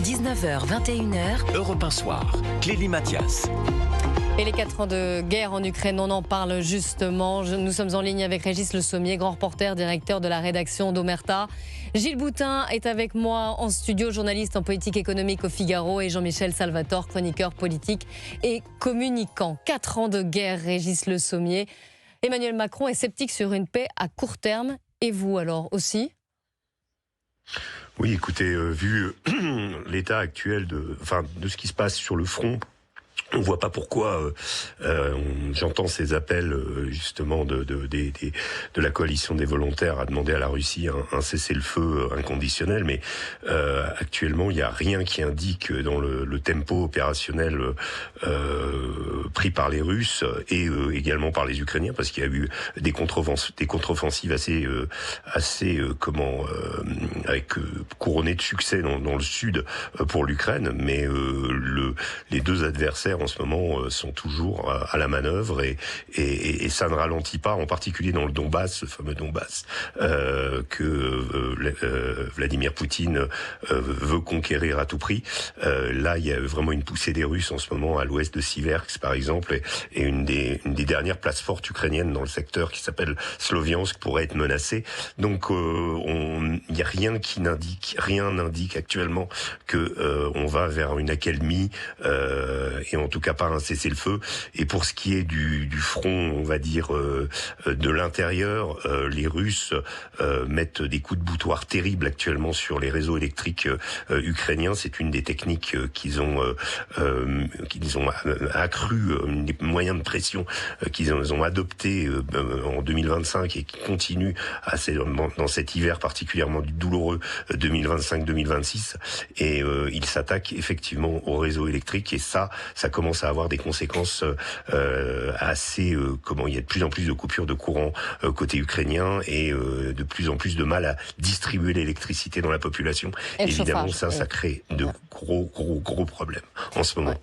19h, 21h. Europe 1 Soir, Clélie Mathias. Et les 4 ans de guerre en Ukraine, on en parle justement. Nous sommes en ligne avec Régis Le Sommier, grand reporter, directeur de la rédaction d'Omerta. Gilles Boutin est avec moi en studio, journaliste en politique économique au Figaro, et Jean-Michel Salvatore, chroniqueur politique et communicant. 4 ans de guerre, Régis Le Sommier. Emmanuel Macron est sceptique sur une paix à court terme. Et vous alors aussi ? Oui, écoutez, vu l'état actuel de ce qui se passe sur le front, on voit pas pourquoi j'entends ces appels justement de la coalition des volontaires à demander à la Russie un cessez-le-feu inconditionnel, mais actuellement il n'y a rien qui indique dans le tempo opérationnel pris par les Russes et également par les Ukrainiens, parce qu'il y a eu des contre-offensives avec couronnées de succès dans le sud pour l'Ukraine, mais les deux adversaires en ce moment sont toujours à la manœuvre et ça ne ralentit pas, en particulier dans le Donbass, ce fameux Donbass que Vladimir Poutine veut conquérir à tout prix. Là, il y a vraiment une poussée des Russes en ce moment à l'ouest de Siversk, par exemple, et une des dernières places fortes ukrainiennes dans le secteur qui s'appelle Sloviansk pourrait être menacée. Donc, il n'y a rien n'indique actuellement que on va vers une accalmie et en tout cas pas un cessez-le-feu. Et pour ce qui est du front, on va dire de l'intérieur, les Russes mettent des coups de boutoir terribles actuellement sur les réseaux électriques ukrainiens. C'est une des techniques qu'ils ont accru, des moyens de pression qu'ils ont adopté en 2025 et qui continuent dans cet hiver particulièrement douloureux 2025-2026. Et ils s'attaquent effectivement aux réseaux électriques, et ça commence à avoir des conséquences assez... il y a de plus en plus de coupures de courant côté ukrainien et de plus en plus de mal à distribuer l'électricité dans la population. Et évidemment, chauffage, ça crée de gros problèmes en ce moment.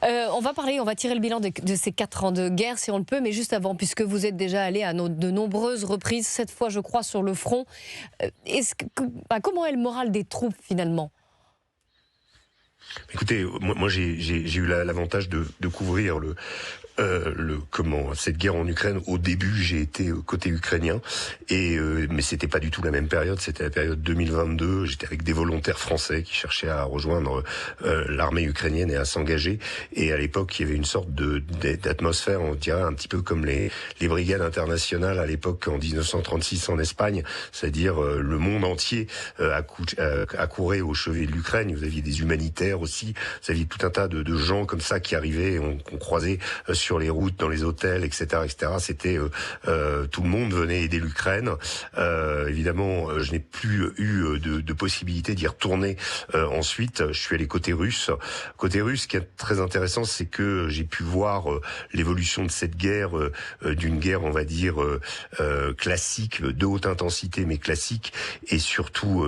Ouais. On va tirer le bilan de ces 4 ans de guerre, si on le peut, mais juste avant, puisque vous êtes déjà allé à de nombreuses reprises, cette fois, je crois, sur le front. Comment est le moral des troupes, finalement ? Écoutez, moi j'ai eu l'avantage de couvrir cette guerre en Ukraine. Au début, j'ai été côté ukrainien, mais c'était pas du tout la même période. C'était la période 2022. J'étais avec des volontaires français qui cherchaient à rejoindre l'armée ukrainienne et à s'engager. Et à l'époque, il y avait une sorte d'atmosphère, on dirait un petit peu comme les brigades internationales à l'époque en 1936 en Espagne, c'est-à-dire le monde entier accourait au chevet de l'Ukraine. Vous aviez des humanitaires aussi, vous aviez tout un tas de gens comme ça qui arrivaient, et qu'on croisait sur les routes, dans les hôtels, etc., etc. C'était tout le monde venait aider l'Ukraine. Évidemment, je n'ai plus eu de possibilité d'y retourner ensuite. Je suis allé côté russe. Côté russe, ce qui est très intéressant, c'est que j'ai pu voir l'évolution de cette guerre, d'une guerre, on va dire classique, de haute intensité, mais classique, et surtout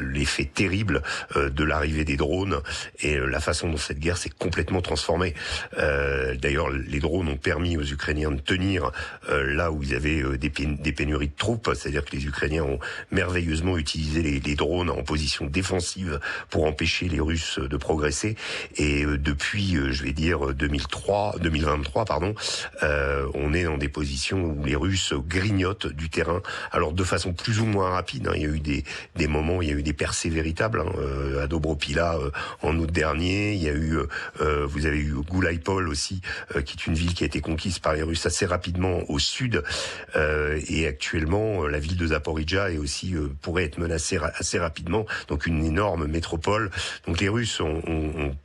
l'effet terrible de l'arrivée des drones et la façon dont cette guerre s'est complètement transformée. D'ailleurs, les drones ont permis aux Ukrainiens de tenir là où ils avaient des pénuries de troupes, c'est-à-dire que les Ukrainiens ont merveilleusement utilisé les drones en position défensive pour empêcher les Russes de progresser. Et depuis, je vais dire 2023, on est dans des positions où les Russes grignotent du terrain. Alors de façon plus ou moins rapide, il y a eu des moments, il y a eu des percées véritables, à Dobropila en août dernier. Il y a eu, vous avez eu Gulaïpol aussi, qui est une ville qui a été conquise par les Russes assez rapidement au sud, et actuellement la ville de Zaporijjia est aussi pourrait être menacée assez rapidement, donc une énorme métropole. Donc les Russes ont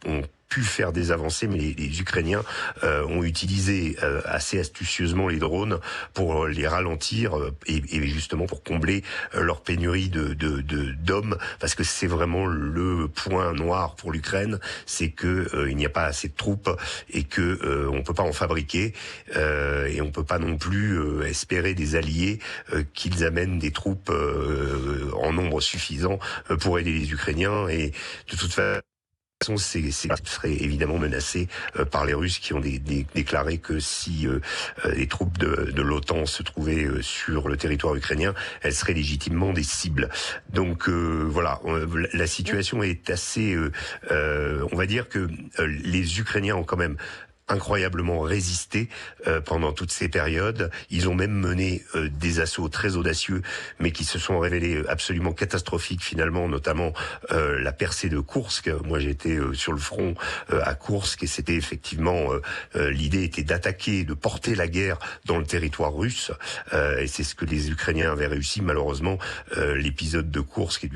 pu faire des avancées, mais les Ukrainiens ont utilisé assez astucieusement les drones pour les ralentir et justement pour combler leur pénurie d'hommes, parce que c'est vraiment le point noir pour l'Ukraine, c'est que il n'y a pas assez de troupes et que on peut pas en fabriquer et on peut pas non plus espérer des alliés qu'ils amènent des troupes en nombre suffisant pour aider les Ukrainiens. Et de toute façon, serait évidemment menacé par les Russes qui ont déclaré que si les troupes de l'OTAN se trouvaient sur le territoire ukrainien, elles seraient légitimement des cibles. Donc voilà, la situation est assez... on va dire que les Ukrainiens ont quand même incroyablement résisté pendant toutes ces périodes. Ils ont même mené des assauts très audacieux, mais qui se sont révélés absolument catastrophiques finalement, notamment la percée de Koursk. Moi, j'étais sur le front à Koursk et c'était effectivement l'idée était d'attaquer, de porter la guerre dans le territoire russe. Et c'est ce que les Ukrainiens avaient réussi. Malheureusement, l'épisode de Koursk et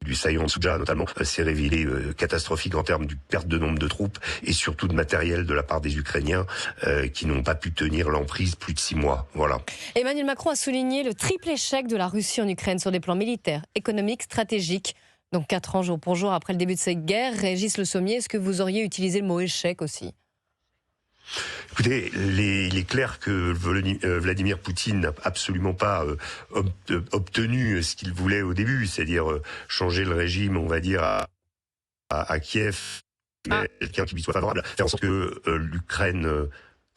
du saillant Souja notamment, s'est révélé catastrophique en termes de perte de nombre de troupes et surtout de matériel de la part des Ukrainiens qui n'ont pas pu tenir l'emprise plus de 6 mois. Voilà. Emmanuel Macron a souligné le triple échec de la Russie en Ukraine sur des plans militaires, économiques, stratégiques. Donc 4 ans jour pour jour après le début de cette guerre, Régis Le Sommier, est-ce que vous auriez utilisé le mot échec aussi ? Écoutez, il est clair que Vladimir Poutine n'a absolument pas obtenu ce qu'il voulait au début, c'est-à-dire changer le régime, on va dire, à Kiev, quelqu'un qui lui soit favorable, faire en sorte que l'Ukraine...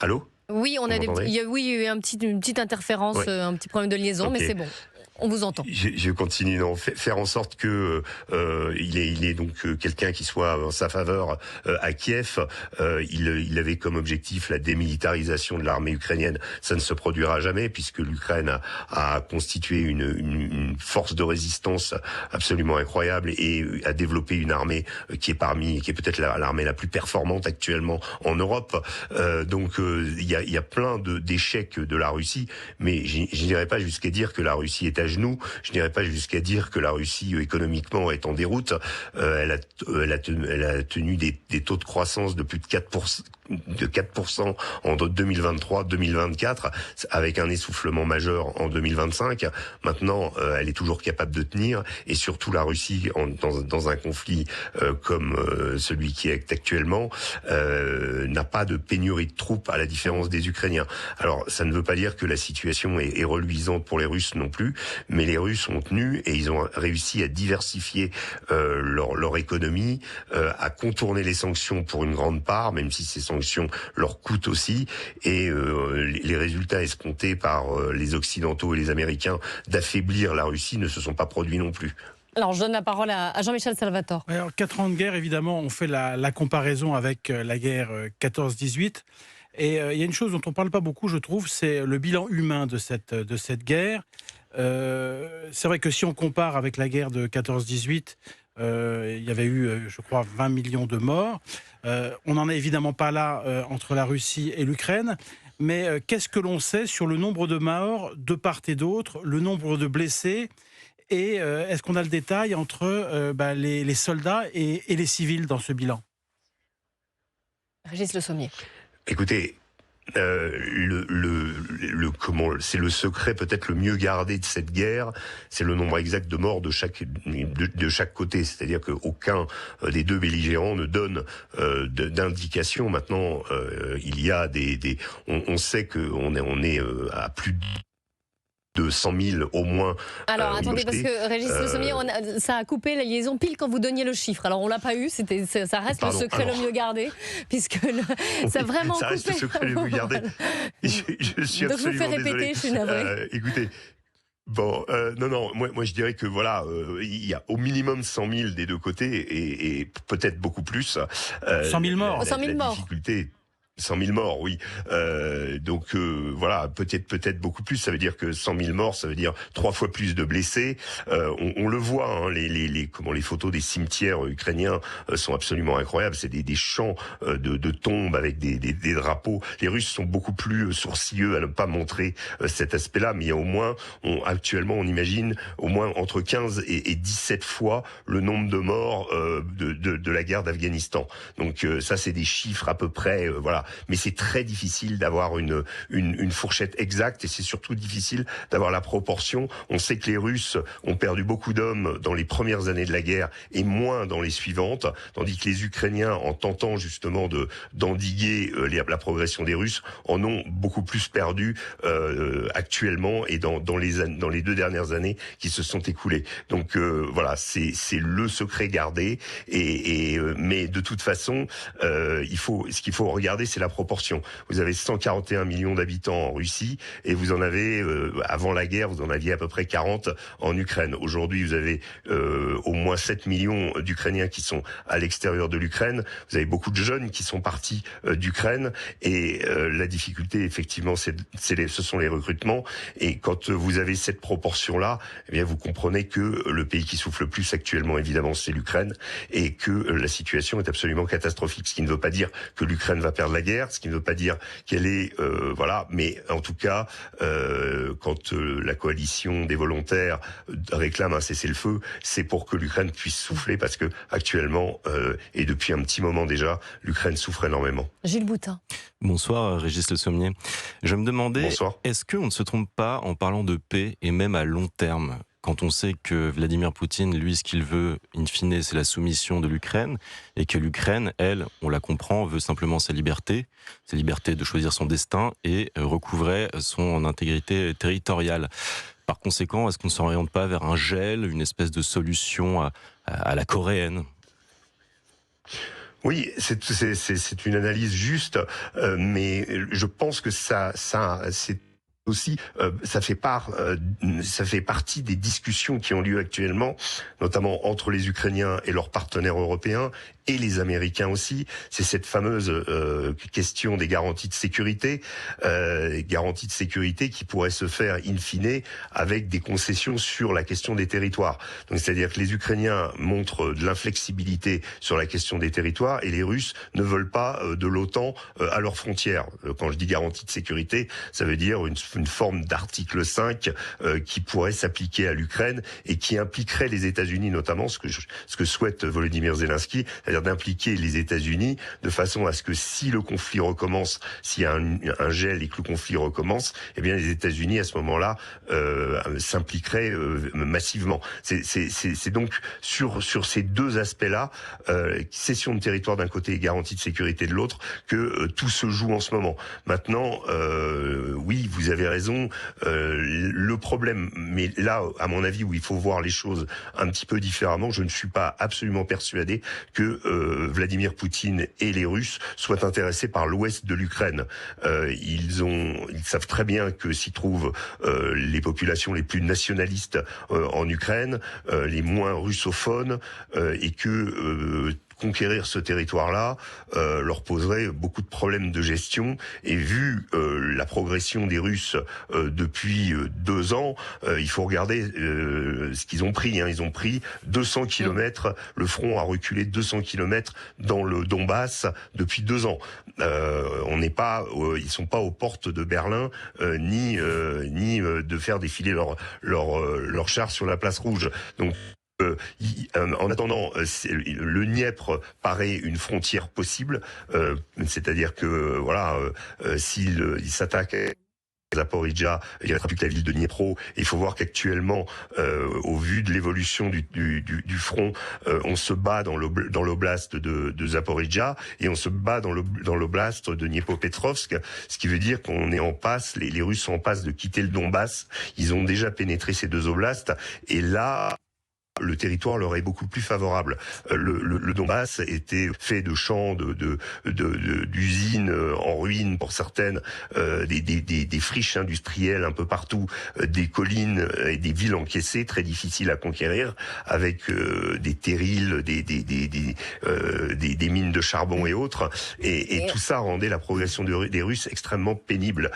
Allô ? Oui, il y a eu une petite interférence, ouais. Un petit problème de liaison, okay. Mais c'est bon. On vous entend. Je continue. Non, faire en sorte que il est donc quelqu'un qui soit en sa faveur à Kiev. Il avait comme objectif la démilitarisation de l'armée ukrainienne. Ça ne se produira jamais puisque l'Ukraine a constitué une force de résistance absolument incroyable et a développé une armée qui est peut-être l'armée la plus performante actuellement en Europe. Donc il y a plein d'échecs de la Russie, mais je n'irai pas jusqu'à dire que la Russie est à genoux. Je n'irai pas jusqu'à dire que la Russie économiquement est en déroute. Elle a tenu des taux de croissance de plus de 4% en 2023-2024, avec un essoufflement majeur en 2025. Maintenant, elle est toujours capable de tenir, et surtout la Russie, dans un conflit comme celui qui est actuellement, n'a pas de pénurie de troupes à la différence des Ukrainiens. Alors, ça ne veut pas dire que la situation est reluisante pour les Russes non plus, mais les Russes ont tenu et ils ont réussi à diversifier leur économie, à contourner les sanctions pour une grande part, même si ces sanctions leur coûtent aussi, et les résultats escomptés par les Occidentaux et les Américains d'affaiblir la Russie ne se sont pas produits non plus. Alors, je donne la parole à Jean-Michel Salvatore. Alors, 4 ans de guerre, évidemment, on fait la comparaison avec la guerre 14-18. Et il y a une chose dont on ne parle pas beaucoup, je trouve, c'est le bilan humain de cette guerre. C'est vrai que si on compare avec la guerre de 14-18, il y avait eu, je crois, 20 millions de morts. On n'en est évidemment pas là entre la Russie et l'Ukraine. Mais qu'est-ce que l'on sait sur le nombre de morts de part et d'autre, le nombre de blessés? Et est-ce qu'on a le détail entre les soldats et les civils dans ce bilan? Régis Le Sommier. Écoutez, c'est le secret peut-être le mieux gardé de cette guerre, c'est le nombre exact de morts de chaque côté. C'est-à-dire qu'aucun des deux belligérants ne donne d'indication. Maintenant, il y a on sait qu'on est à plus de 100 000 au moins. Alors attendez, parce que Régis Le Sommier, ça a coupé la liaison pile quand vous donniez le chiffre. Alors on l'a pas eu, ça reste le secret le mieux gardé, puisque ça a vraiment coupé. Ça reste le secret le mieux gardé. Je suis donc absolument je vous fais répéter, désolé. je suis navré. Écoutez. Bon, non, moi je dirais que voilà, il y a au minimum 100 000 des deux côtés et peut-être beaucoup plus. 100 000 morts. 100 000 morts. Difficulté. 100 000 morts, oui. Donc voilà, peut-être beaucoup plus. Ça veut dire que 100 000 morts, ça veut dire 3 fois plus de blessés. On le voit, hein, les photos des cimetières ukrainiens sont absolument incroyables. C'est des champs de tombes avec des drapeaux. Les Russes sont beaucoup plus sourcilleux à ne pas montrer cet aspect-là, mais il y a au moins, actuellement, on imagine au moins entre 15 et 17 fois le nombre de morts de la guerre d'Afghanistan. Donc ça, c'est des chiffres à peu près, voilà. Mais c'est très difficile d'avoir une fourchette exacte, et c'est surtout difficile d'avoir la proportion. On sait que les Russes ont perdu beaucoup d'hommes dans les premières années de la guerre et moins dans les suivantes, tandis que les Ukrainiens, en tentant justement d'endiguer la progression des Russes, en ont beaucoup plus perdu actuellement et dans les 2 dernières années qui se sont écoulées. Donc voilà, c'est le secret gardé. Mais de toute façon, ce qu'il faut regarder, c'est la proportion. Vous avez 141 millions d'habitants en Russie et vous en avez, avant la guerre, vous en aviez à peu près 40 en Ukraine. Aujourd'hui, vous avez au moins 7 millions d'Ukrainiens qui sont à l'extérieur de l'Ukraine. Vous avez beaucoup de jeunes qui sont partis d'Ukraine et la difficulté, effectivement, ce sont les recrutements. Et quand vous avez cette proportion-là, eh bien, vous comprenez que le pays qui souffle le plus actuellement, évidemment, c'est l'Ukraine, et que la situation est absolument catastrophique. Ce qui ne veut pas dire que l'Ukraine va perdre la guerre, ce qui ne veut pas dire qu'elle est voilà, mais en tout cas, quand la coalition des volontaires réclame un cessez-le-feu, c'est pour que l'Ukraine puisse souffler, parce que actuellement et depuis un petit moment déjà, l'Ukraine souffre énormément. Gilles Boutin. Bonsoir Régis Le Sommier. Je me demandais, est-ce qu'on ne se trompe pas en parlant de paix et même à long terme, quand on sait que Vladimir Poutine, lui, ce qu'il veut, in fine, c'est la soumission de l'Ukraine, et que l'Ukraine, elle, on la comprend, veut simplement sa liberté de choisir son destin et recouvrer son intégrité territoriale. Par conséquent, est-ce qu'on ne s'oriente pas vers un gel, une espèce de solution à la coréenne ? Oui, c'est une analyse juste, mais je pense que c'est aussi, ça fait partie des discussions qui ont lieu actuellement, notamment entre les Ukrainiens et leurs partenaires européens, et les Américains aussi. C'est cette fameuse question des garanties de sécurité qui pourraient se faire in fine avec des concessions sur la question des territoires. Donc c'est-à-dire que les Ukrainiens montrent de l'inflexibilité sur la question des territoires et les Russes ne veulent pas de l'OTAN à leurs frontières. Quand je dis garantie de sécurité, ça veut dire une forme d'article 5 qui pourrait s'appliquer à l'Ukraine et qui impliquerait les États-Unis notamment, ce que souhaite Volodymyr Zelensky, c'est-à-dire d'impliquer les États-Unis de façon à ce que si le conflit recommence, s'il y a un gel et que le conflit recommence, eh bien les États-Unis à ce moment-là s'impliqueraient massivement. C'est donc sur ces deux aspects-là, cession de territoire d'un côté et garantie de sécurité de l'autre, que tout se joue en ce moment. Maintenant, oui, vous avez raison. Le problème, mais là, à mon avis, où il faut voir les choses un petit peu différemment, je ne suis pas absolument persuadé que Vladimir Poutine et les Russes soient intéressés par l'ouest de l'Ukraine. Ils savent très bien que s'y trouvent les populations les plus nationalistes en Ukraine, les moins russophones, et que conquérir ce territoire-là leur poserait beaucoup de problèmes de gestion. Et vu la progression des Russes depuis 2 ans, il faut regarder ce qu'ils ont pris. Ils ont pris 200 kilomètres, le front a reculé 200 kilomètres dans le Donbass depuis 2 ans. Ils sont pas aux portes de Berlin, ni de faire défiler leurs chars sur la place rouge. Donc en attendant, le Dniepr paraît une frontière possible, c'est-à-dire que s'il s'attaque à Zaporijjia, il ne restera plus que la ville de Dniepro. Il faut voir qu'actuellement, au vu de l'évolution du front, on se bat dans l'oblast de Zaporijjia et on se bat dans l'oblast de Dniepopetrovsk, ce qui veut dire qu'on est en passe, les Russes sont en passe de quitter le Donbass. Ils ont déjà pénétré ces 2 oblasts et là, le territoire leur est beaucoup plus favorable. Le Donbass était fait de champs, d'usines en ruine pour certaines, des friches industrielles un peu partout, des collines et des villes encaissées très difficiles à conquérir, avec des terrils, des mines de charbon et autres. Et tout ça rendait la progression des Russes extrêmement pénible.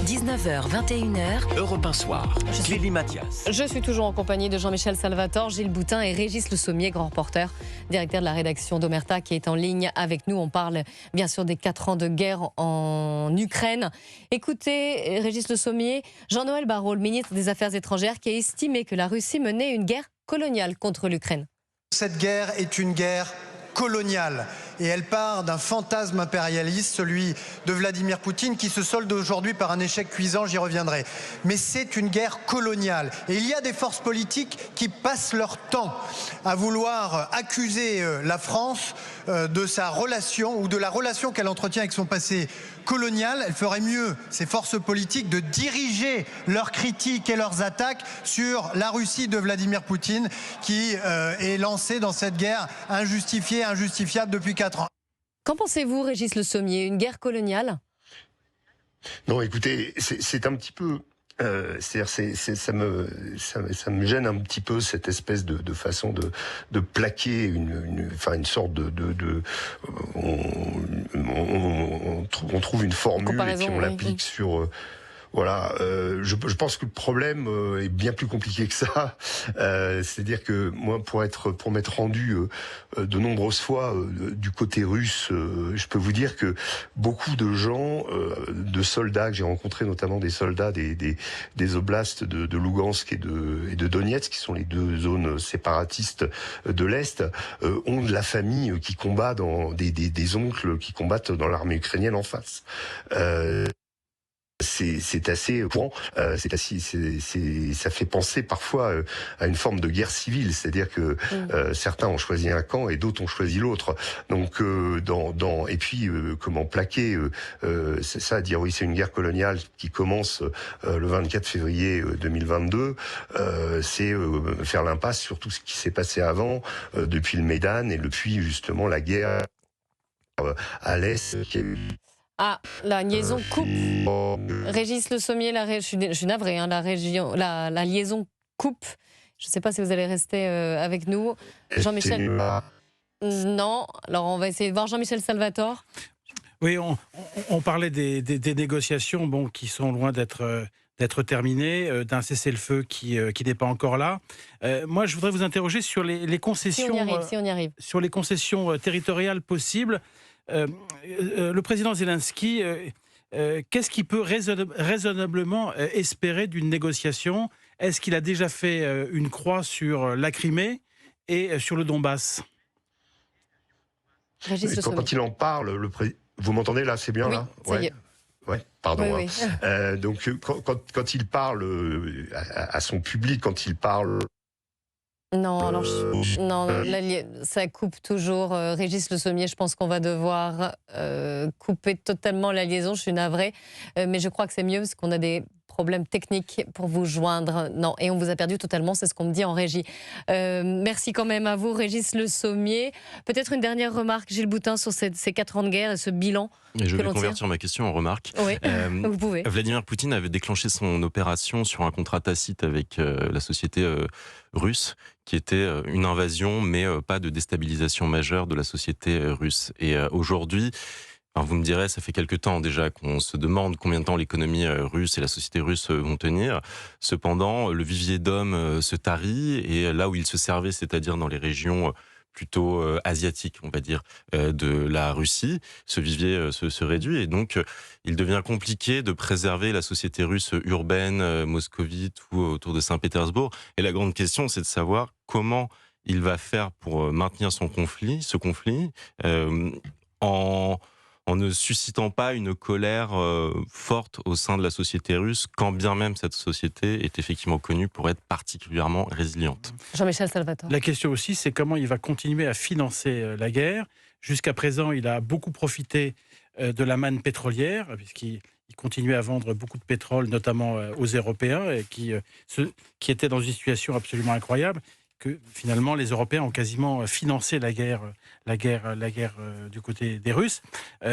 19h, 21h. Europe 1 Soir. Clélie Mathias. Je suis toujours en compagnie de Jean-Michel Salvatore, Gilles Boutin et Régis Le Sommier, grand reporter, directeur de la rédaction d'Omerta, qui est en ligne avec nous. On parle bien sûr des 4 ans de guerre en Ukraine. Écoutez, Régis Le Sommier, Jean-Noël Barrot, le ministre des Affaires étrangères, qui a estimé que la Russie menait une guerre coloniale contre l'Ukraine. Cette guerre est une guerre coloniale. et elle part d'un fantasme impérialiste, celui de Vladimir Poutine, qui se solde aujourd'hui par un échec cuisant, j'y reviendrai. Mais c'est une guerre coloniale. Et il y a des forces politiques qui passent leur temps à vouloir accuser la France de sa relation ou de la relation qu'elle entretient avec son passé colonial. Elle ferait mieux, ces forces politiques, de diriger leurs critiques et leurs attaques sur la Russie de Vladimir Poutine, qui est lancée dans cette guerre injustifiée, injustifiable depuis 4 ans. Qu'en pensez-vous, Régis Le Sommier? Une guerre coloniale? Non, écoutez, c'est un petit peu... ça me gêne un petit peu cette espèce de façon de plaquer une sorte on trouve une formule et puis on l'applique sur... Voilà, je pense que le problème est bien plus compliqué que ça. C'est-à-dire que moi, pour m'être rendu de nombreuses fois du côté russe, je peux vous dire que beaucoup de gens, de soldats que j'ai rencontrés, notamment des soldats des oblasts de Lugansk et de Donetsk, qui sont les deux zones séparatistes de l'Est, ont de la famille qui combat dans des oncles qui combattent dans l'armée ukrainienne en face. C'est assez courant, ça fait penser parfois à une forme de guerre civile, c'est-à-dire que certains ont choisi un camp et d'autres ont choisi l'autre. Donc et puis comment plaquer ça, dire oui c'est une guerre coloniale qui commence le 24 février 2022, c'est faire l'impasse sur tout ce qui s'est passé avant, depuis le Maïdan et depuis justement la guerre à l'Est qui a eu. Ah, la liaison coupe. Régis Le Sommier, je suis navrée, hein, la liaison coupe. Je ne sais pas si vous allez rester avec nous. Jean-Michel. Non, alors on va essayer de voir Jean-Michel Salvatore. Oui, on parlait des négociations qui sont loin d'être terminées, d'un cessez-le-feu qui n'est pas encore là. Moi, je voudrais vous interroger sur les concessions, si on y arrive. Sur les concessions territoriales possibles. Le président Zelensky, qu'est-ce qu'il peut raisonnablement espérer d'une négociation? Est-ce qu'il a déjà fait une croix sur la Crimée et sur le Donbass? Quand il en parle, vous m'entendez là? C'est bien oui, là? Ça y est. Ouais, pardon. Oui, hein. Donc quand il parle à son public, quand il parle... Non, alors ça coupe toujours. Régis Le Sommier, je pense qu'on va devoir couper totalement la liaison. Je suis navrée, mais je crois que c'est mieux parce qu'on a des problèmes techniques pour vous joindre. Non, et on vous a perdu totalement, c'est ce qu'on me dit en régie. Merci quand même à vous, Régis Le Sommier. Peut-être une dernière remarque, Gilles Boutin, sur ces 4 ans de guerre et ce bilan. Je vais convertir ma question en remarque. Oui, vous pouvez. Vladimir Poutine avait déclenché son opération sur un contrat tacite avec la société russe, qui était une invasion, mais pas de déstabilisation majeure de la société russe. Et aujourd'hui, vous me direz, ça fait quelque temps déjà qu'on se demande combien de temps l'économie russe et la société russe vont tenir. Cependant, le vivier d'hommes se tarit, et là où il se servait, c'est-à-dire dans les régions plutôt asiatique, on va dire, de la Russie, ce vivier se réduit, et donc il devient compliqué de préserver la société russe urbaine, moscovite ou autour de Saint-Pétersbourg. Et la grande question, c'est de savoir comment il va faire pour maintenir ce conflit, en ne suscitant pas une colère forte au sein de la société russe, quand bien même cette société est effectivement connue pour être particulièrement résiliente. Jean-Michel Salvatore. La question aussi, c'est comment il va continuer à financer la guerre. Jusqu'à présent, il a beaucoup profité de la manne pétrolière, puisqu'il continuait à vendre beaucoup de pétrole, notamment aux Européens, et qui étaient dans une situation absolument incroyable, que finalement les Européens ont quasiment financé la guerre du côté des Russes.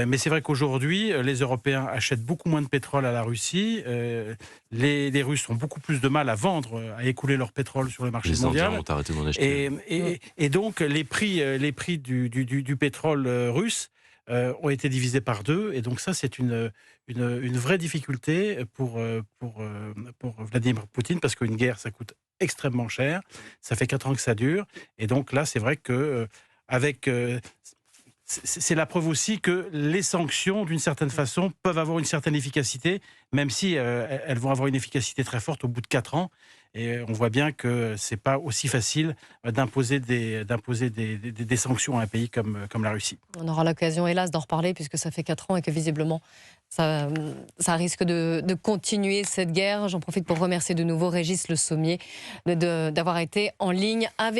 Mais c'est vrai qu'aujourd'hui, les Européens achètent beaucoup moins de pétrole à la Russie. Les Russes ont beaucoup plus de mal à vendre, à écouler leur pétrole sur le marché mondial. Les Indiens ont arrêté d'en acheter. Et donc les prix du pétrole russe ont été divisés par 2. Et donc ça, c'est une vraie difficulté pour Vladimir Poutine, parce qu'une guerre, ça coûte extrêmement cher. Ça fait 4 ans que ça dure. Et donc là, c'est vrai que c'est la preuve aussi que les sanctions, d'une certaine façon, peuvent avoir une certaine efficacité, même si elles vont avoir une efficacité très forte au bout de 4 ans. Et on voit bien que c'est pas aussi facile d'imposer des sanctions à un pays comme la Russie. On aura l'occasion, hélas, d'en reparler, puisque ça fait 4 ans et que visiblement, ça risque de continuer cette guerre. J'en profite pour remercier de nouveau Régis Le Sommier d'avoir été en ligne avec